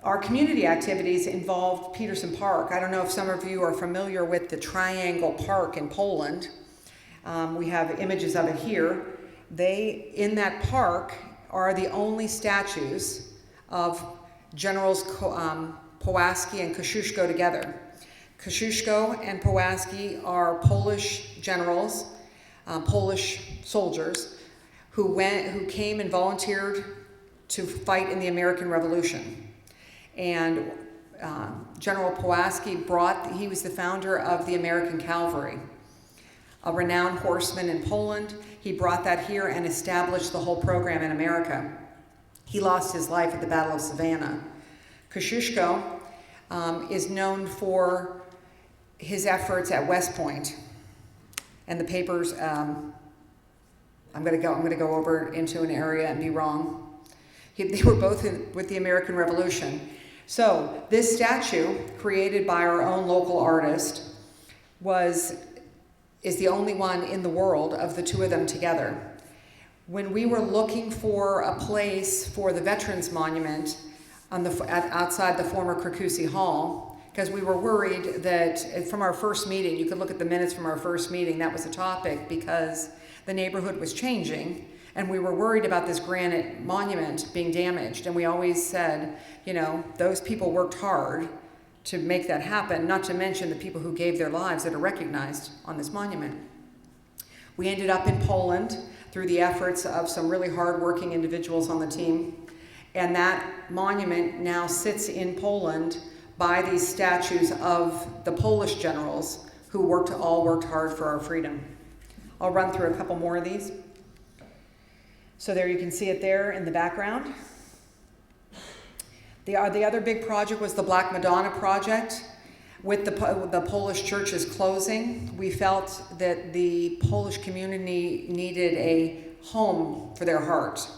Our community activities involved Peterson Park. I don't know if some of you are familiar with the Triangle Park in Poland. We have images of it here. In that park are the only statues of Generals Pulaski and Kosciuszko together. Kosciuszko and Pulaski are Polish generals, Polish soldiers who came and volunteered to fight in the American Revolution. And General Pulaski he was the founder of the American Cavalry, a renowned horseman in Poland. He brought that here and established the whole program in America. He lost his life at the Battle of Savannah. Kosciuszko is known for his efforts at West Point. And the papers, I'm going to go over into an area and be wrong. They were both with the American Revolution. So this statue, created by our own local artist, is the only one in the world of the two of them together. When we were looking for a place for the Veterans Monument outside the former Czestochowa Hall, because we were worried that from our first meeting, you could look at the minutes from our first meeting, that was a topic, because the neighborhood was changing, and we were worried about this granite monument being damaged. And we always said, you know, those people worked hard to make that happen, not to mention the people who gave their lives that are recognized on this monument. We ended up in Poland through the efforts of some really hardworking individuals on the team. And that monument now sits in Poland by these statues of the Polish generals who all worked hard for our freedom. I'll run through a couple more of these. So there you can see it there in the background. The other big project was the Black Madonna project. With the Polish churches closing, we felt that the Polish community needed a home for their heart.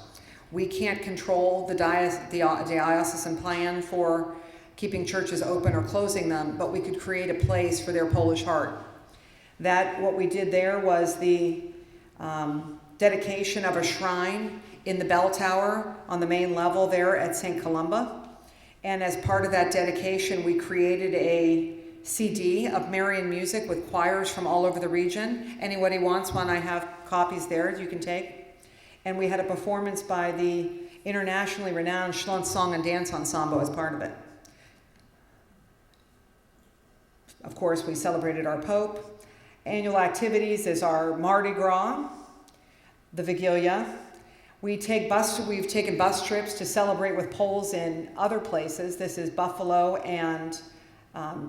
We can't control the diocesan plan for keeping churches open or closing them, but we could create a place for their Polish heart. What we did there was the dedication of a shrine in the bell tower on the main level there at St. Columba. And as part of that dedication, we created a CD of Marian music with choirs from all over the region. Anybody wants one, I have copies there you can take. And we had a performance by the internationally renowned Schlunz Song and Dance Ensemble as part of it. Of course, we celebrated our Pope. Annual activities is our Mardi Gras, the Vigilia. We've taken bus trips to celebrate with Poles in other places. This is Buffalo and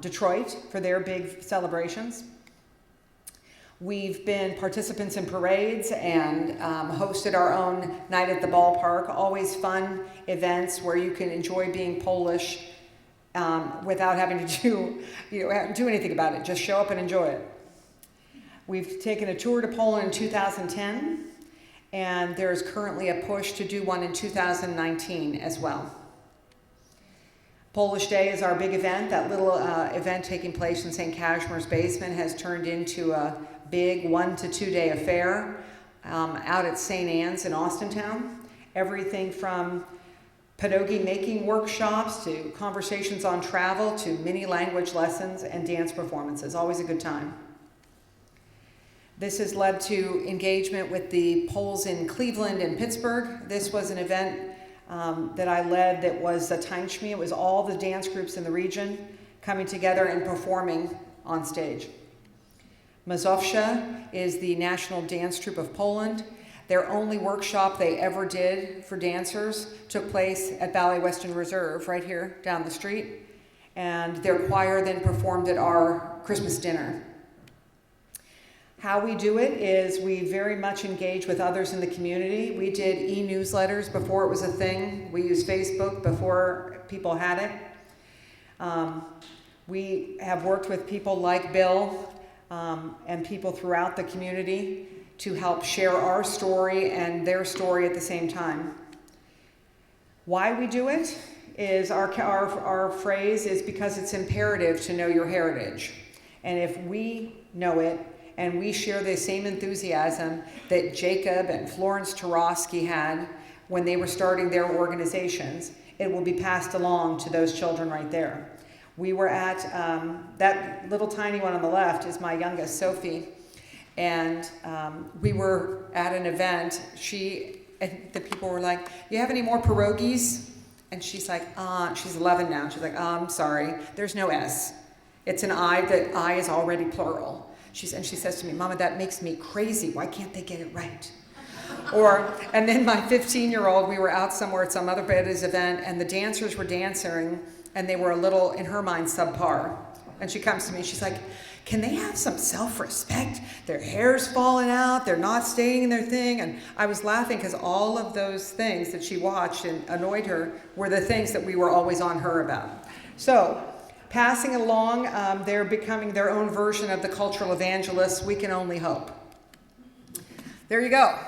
Detroit for their big celebrations. We've been participants in parades and hosted our own night at the ballpark. Always fun events where you can enjoy being Polish without having to do anything about it. Just show up and enjoy it. We've taken a tour to Poland in 2010. And there's currently a push to do one in 2019 as well. Polish Day is our big event. That little event taking place in St. Cashmere's basement has turned into a big 1 to 2 day affair out at St. Anne's in Austintown. Everything from pierogi making workshops to conversations on travel to mini language lessons and dance performances. Always a good time. This has led to engagement with the Poles in Cleveland and Pittsburgh. This was an event that I led that was a tańczmy. It was all the dance groups in the region coming together and performing on stage. Mazowsza is the national dance troupe of Poland. Their only workshop they ever did for dancers took place at Ballet Western Reserve right here down the street. And their choir then performed at our Christmas dinner. How we do it is we very much engage with others in the community. We did e-newsletters before it was a thing. We used Facebook before people had it. We have worked with people like Bill and people throughout the community to help share our story and their story at the same time. Why we do it is our phrase is because it's imperative to know your heritage. And if we know it, and we share the same enthusiasm that Jacob and Florence Tarosky had when they were starting their organizations, it will be passed along to those children right there. We were at, that little tiny one on the left is my youngest, Sophie, and we were at an event. And the people were like, "You have any more pierogis?" And she's like, she's 11 now. She's like, I'm sorry, there's no S. It's an I, the I is already plural. And she says to me, "Mama, that makes me crazy. Why can't they get it right?" And then my 15-year-old, we were out somewhere at some other Betty's event, and the dancers were dancing, and they were a little, in her mind, subpar. And she comes to me, she's like, "Can they have some self-respect? Their hair's falling out, they're not staying in their thing." And I was laughing because all of those things that she watched and annoyed her were the things that we were always on her about. So, passing it along, they're becoming their own version of the cultural evangelists. We can only hope. There you go.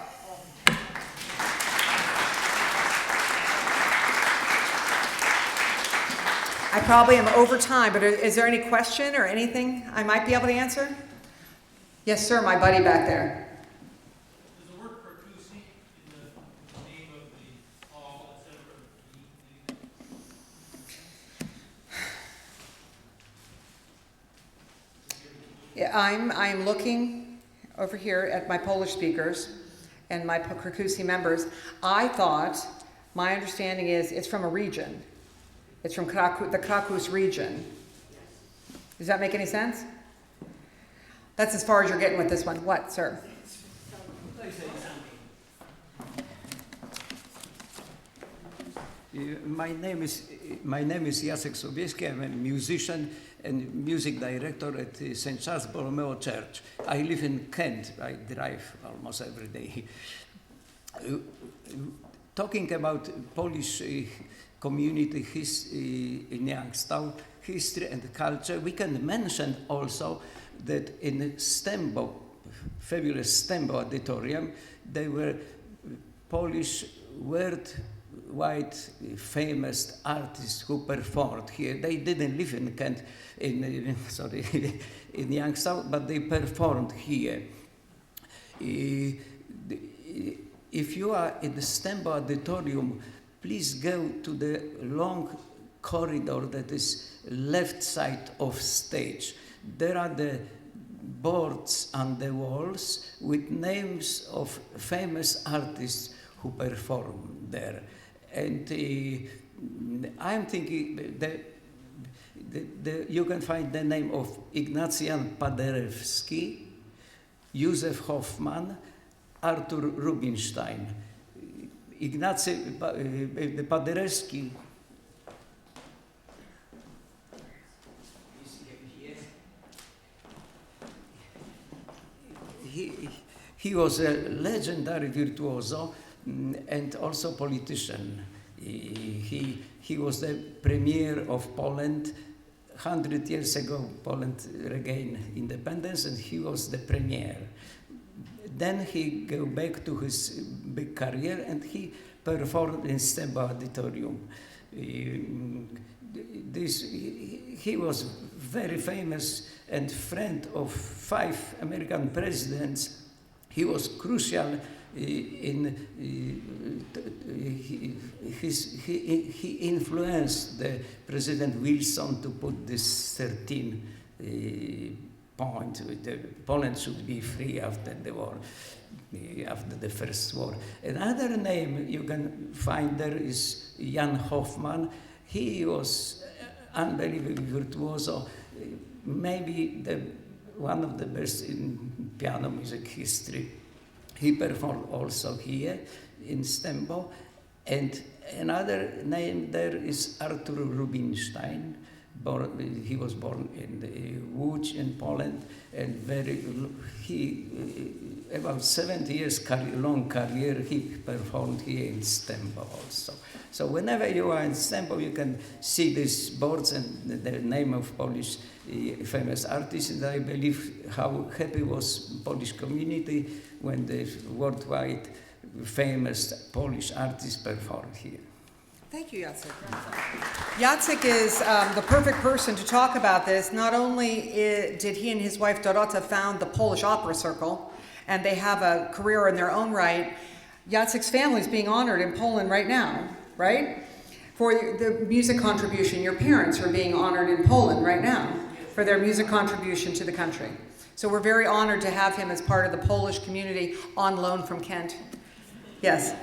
I probably am over time, but is there any question or anything I might be able to answer? Yes, sir, my buddy back there. Does the word percusi, I'm looking over here at my Polish speakers and my Krakusi members. I thought, my understanding is it's from a region. It's from the Krakus region. Does that make any sense? That's as far as you're getting with this one. What, sir? My name is Jacek Sobieski. I'm a musician and music director at St. Charles Borromeo Church. I live in Kent. I drive almost every day. Talking about Polish community in Youngstown, history and culture, we can mention also that in Stembo, fabulous Stembo Auditorium, there were Polish worldwide famous artists who performed here. They didn't live in Kent, in Youngstown, but they performed here. If you are in the Stembo Auditorium, please go to the long corridor that is left side of stage. There are the boards on the walls with names of famous artists who perform there. And I'm thinking that you can find the name of Ignacjan Paderewski, Józef Hoffman, Artur Rubinstein. Ignacy Paderewski he was a legendary virtuoso and also politician. He was the premier of Poland. 100 years ago, Poland regained independence, and he was the premier. Then he go back to his big career, and he performed in Stembo Auditorium. He was very famous and friend of 5 American presidents. He was crucial in he influenced the President Wilson to put this 13 point. Poland should be free after the war, after the First War. Another name you can find there is Jan Hoffman. He was unbelievable virtuoso, maybe one of the best in piano music history. He performed also here in Stembo. And another name there is Artur Rubinstein. He was born in Łódź in Poland, and about 70 years long career he performed here in Stembo also. So whenever you are in Stembo, you can see these boards and the name of Polish famous artists, and I believe how happy was Polish community when the worldwide famous Polish artists performed here. Thank you, Jacek. Jacek is the perfect person to talk about this. Not only did he and his wife Dorota found the Polish Opera Circle, and they have a career in their own right, Jacek's family is being honored in Poland right now, right? For the music contribution. Your parents are being honored in Poland right now for their music contribution to the country. So we're very honored to have him as part of the Polish community on loan from Kent. Yes?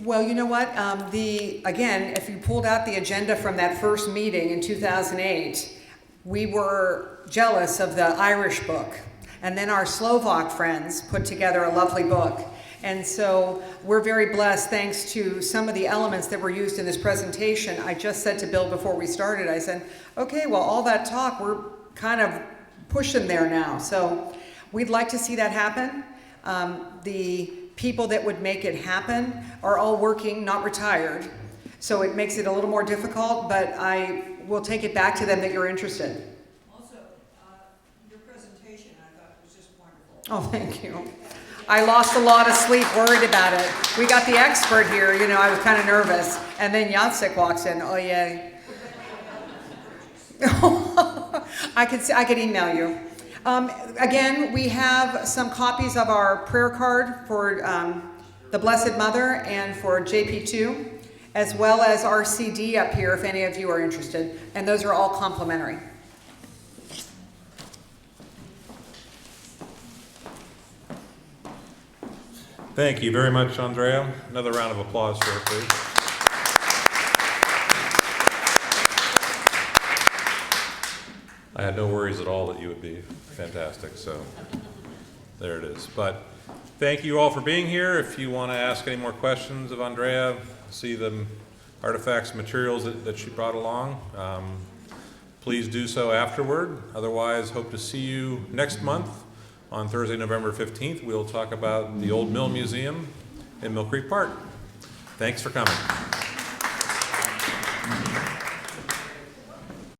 Well, you know what? Again, if you pulled out the agenda from that first meeting in 2008, we were jealous of the Irish book. And then our Slovak friends put together a lovely book. And so we're very blessed thanks to some of the elements that were used in this presentation. I just said to Bill before we started, I said, okay, well, all that talk, we're kind of pushing there now. So we'd like to see that happen. The people that would make it happen are all working, not retired. So it makes it a little more difficult, but I will take it back to them that you're interested. Also, your presentation I thought was just wonderful. Oh, thank you. I lost a lot of sleep worried about it. We got the expert here, you know, I was kind of nervous. And then Jacek walks in, oh yay. I could email you. Again, we have some copies of our prayer card for the Blessed Mother and for JP2. as well as our CD up here if any of you are interested, and those are all complimentary. Thank you very much, Aundrea. Another round of applause for her, please. I had no worries at all that you would be fantastic, so there it is. But thank you all for being here. If you want to ask any more questions of Aundrea, see the artifacts, materials that she brought along, please do so afterward. Otherwise, hope to see you next month on Thursday, November 15th. We'll talk about the Old Mill Museum in Mill Creek Park. Thanks for coming.